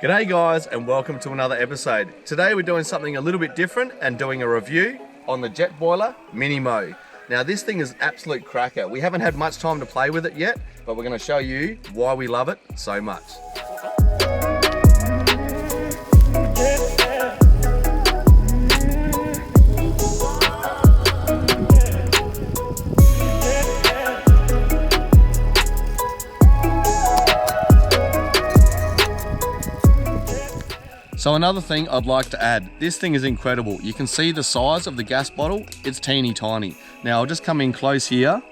G'day guys and welcome to another episode. Today we're doing something a little bit different and doing a review on the Jetboil Minimo. Now this thing is an absolute cracker. We haven't had much time to play with it yet, but we're going to show you why we love it so much. So another thing I'd like to add, this thing is incredible. You can see the size of the gas bottle, it's teeny tiny. Now I'll just come in close here.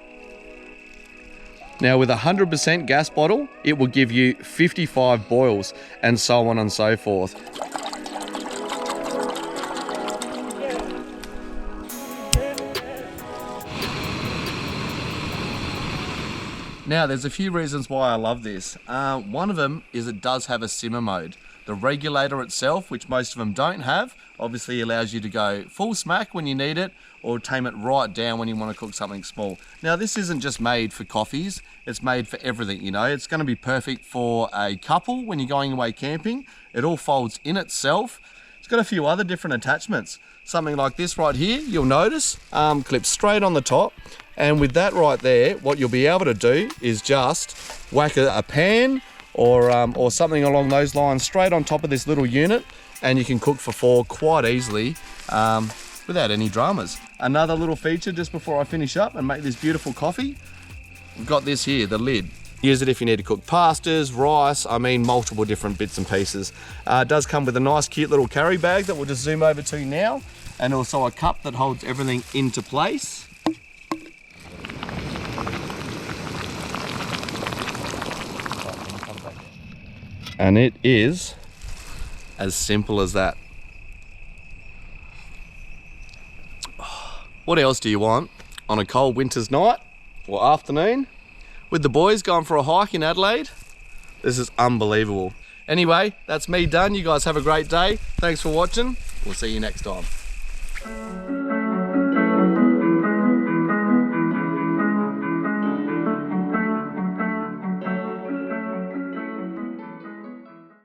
Now with a 100% gas bottle, it will give you 55 boils and so on and so forth. Now there's a few reasons why I love this. One of them is it does have a simmer mode. The regulator itself, which most of them don't have, obviously allows you to go full smack when you need it or tame it right down when you want to cook something small. Now this isn't just made for coffees, it's made for everything, you know. It's going to be perfect for a couple when you're going away camping. It all folds in itself. It's got a few other different attachments. Something like this right here, you'll notice, clips straight on the top. And with that right there, what you'll be able to do is just whack a pan or something along those lines straight on top of this little unit, and you can cook for four quite easily without any dramas. Another little feature just before I finish up and make this beautiful coffee, we've got this here, the lid. Use it if you need to cook pastas, rice, multiple different bits and pieces. It does come with a nice cute little carry bag that we'll just zoom over to now, and also a cup that holds everything into place. And it is as simple as that. What else do you want on a cold winter's night or afternoon with the boys going for a hike in Adelaide? This is unbelievable. Anyway, that's me done. You guys have a great day. Thanks for watching. We'll see you next time.